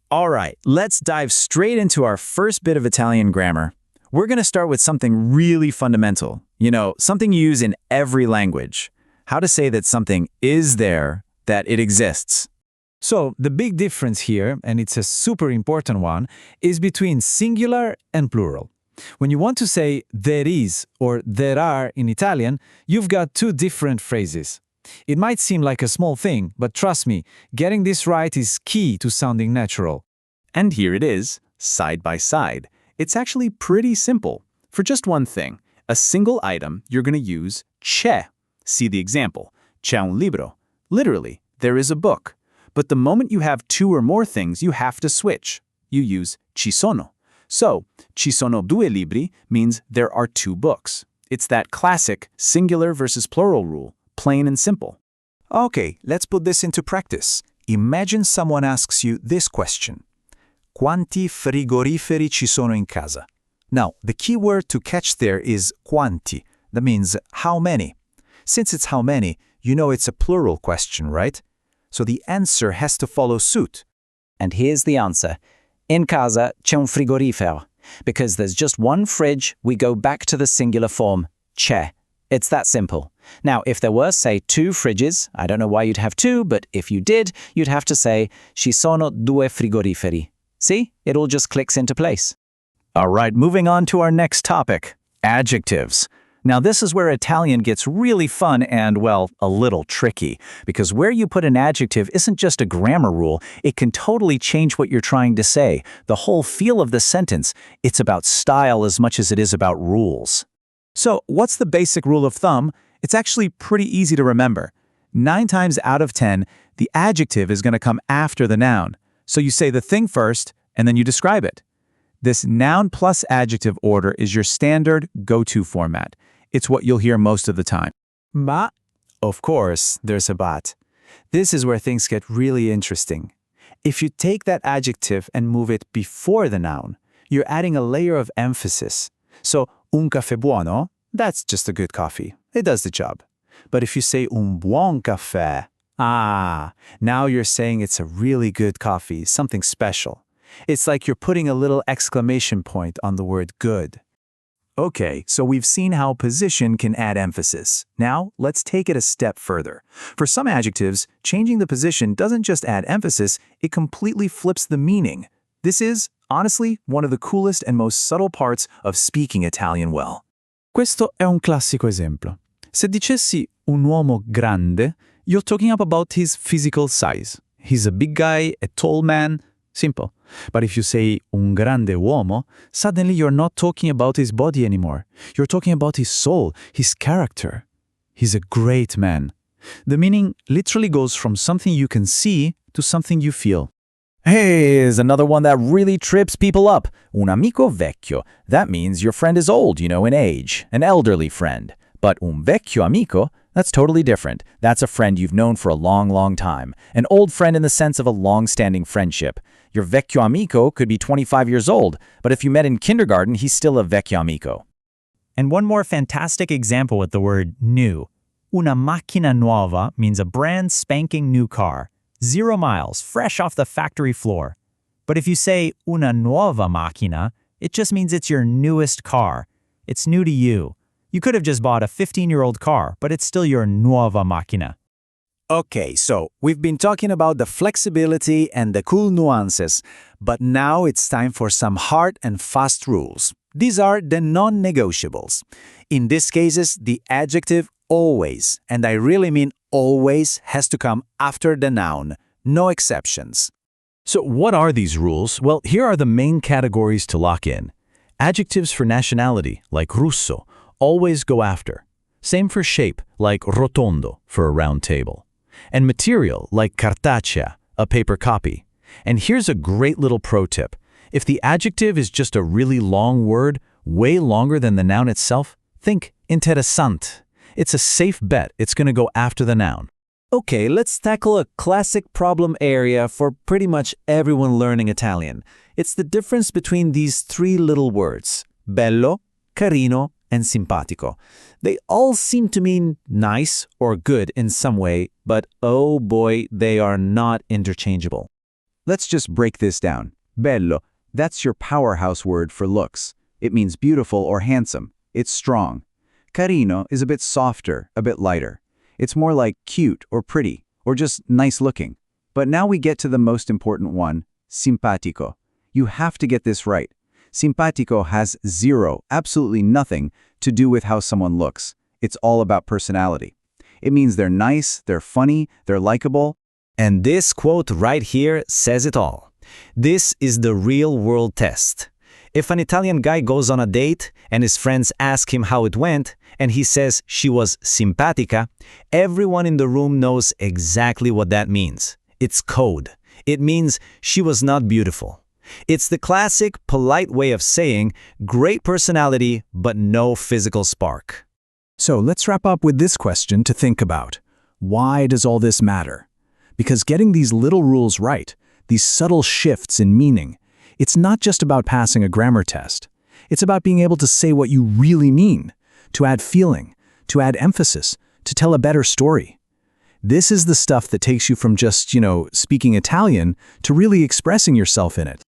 All right, let's dive straight into our first bit of Italian grammar. We're going to start with something really fundamental, something you use in every language. How to say that something is there, that it exists. So, the big difference here, and it's a super important one, is between singular and plural. When you want to say there is or there are in Italian, you've got two different phrases. It might seem like a small thing, but trust me, getting this right is key to sounding natural. And here it is, side by side. It's actually pretty simple. For just one thing, a single item, you're going to use c'è. See the example. C'è un libro. Literally, there is a book. But the moment you have two or more things, you have to switch. You use ci sono. So, ci sono due libri means there are two books. It's that classic singular versus plural rule, plain and simple. Okay, let's put this into practice. Imagine someone asks you this question. Quanti frigoriferi ci sono in casa? Now, the key word to catch there is quanti. That means how many. Since it's how many, you know it's a plural question, right? So the answer has to follow suit. And here's the answer. In casa c'è un frigorifero. Because there's just one fridge, we go back to the singular form, c'è. It's that simple. Now, if there were, say, two fridges, I don't know why you'd have two, but if you did, you'd have to say, ci sono due frigoriferi. See? It all just clicks into place. All right, moving on to our next topic, adjectives. Now, this is where Italian gets really fun and, well, a little tricky, because where you put an adjective isn't just a grammar rule, it can totally change what you're trying to say, the whole feel of the sentence. It's about style as much as it is about rules. So, what's the basic rule of thumb? It's actually pretty easy to remember. 9 times out of 10, the adjective is going to come after the noun. So you say the thing first, and then you describe it. This noun plus adjective order is your standard go-to format. It's what you'll hear most of the time. But, Of course, there's a but. This is where things get really interesting. If you take that adjective and move it before the noun, you're adding a layer of emphasis. So, un caffè buono, that's just a good coffee. It does the job. But if you say un buon caffè, now you're saying it's a really good coffee, something special. It's like you're putting a little exclamation point on the word good. Okay, so we've seen how position can add emphasis. Now, let's take it a step further. For some adjectives, changing the position doesn't just add emphasis, it completely flips the meaning. This is, honestly, one of the coolest and most subtle parts of speaking Italian well. questo è un classico esempio. Se dicessi un uomo grande, you're talking about his physical size. He's a big guy, a tall man. Simple. But if you say un grande uomo, suddenly you're not talking about his body anymore. You're talking about his soul, his character. He's a great man. The meaning literally goes from something you can see to something you feel. Here's another one that really trips people up. Un amico vecchio. That means your friend is old, in age, an elderly friend. But un vecchio amico, that's totally different. That's a friend you've known for a long, long time. An old friend in the sense of a long-standing friendship. Your vecchio amico could be 25 years old, but if you met in kindergarten, he's still a vecchio amico. And one more fantastic example with the word new. Una macchina nuova means a brand spanking new car. 0 miles, fresh off the factory floor. But if you say una nuova macchina, it just means it's your newest car. It's new to you. You could have just bought a 15-year-old car, but it's still your nuova macchina. Okay, so we've been talking about the flexibility and the cool nuances, but now it's time for some hard and fast rules. These are the non-negotiables. In these cases, the adjective always, and I really mean always, has to come after the noun. No exceptions. So what are these rules? Well, here are the main categories to lock in. Adjectives for nationality, like russo, always go after. Same for shape, like rotondo, for a round table. And material, like cartacea, a paper copy. And here's a great little pro tip. If the adjective is just a really long word, way longer than the noun itself, think interessant. It's a safe bet it's going to go after the noun. Okay, let's tackle a classic problem area for pretty much everyone learning Italian. It's the difference between these 3 little words, bello, carino, and simpatico. They all seem to mean nice or good in some way, but oh boy, they are not interchangeable. Let's just break this down. Bello, that's your powerhouse word for looks. It means beautiful or handsome. It's strong. Carino is a bit softer, a bit lighter. It's more like cute or pretty, or just nice looking. But now we get to the most important one, simpatico. You have to get this right. Simpatico has zero, absolutely nothing, to do with how someone looks. It's all about personality. It means they're nice, they're funny, they're likable. And this quote right here says it all. This is the real-world test. If an Italian guy goes on a date and his friends ask him how it went, and he says she was simpatica, everyone in the room knows exactly what that means. It's code. It means she was not beautiful. It's the classic, polite way of saying great personality, but no physical spark. So let's wrap up with this question to think about. Why does all this matter? Because getting these little rules right, these subtle shifts in meaning, it's not just about passing a grammar test. It's about being able to say what you really mean, to add feeling, to add emphasis, to tell a better story. This is the stuff that takes you from just, speaking Italian to really expressing yourself in it.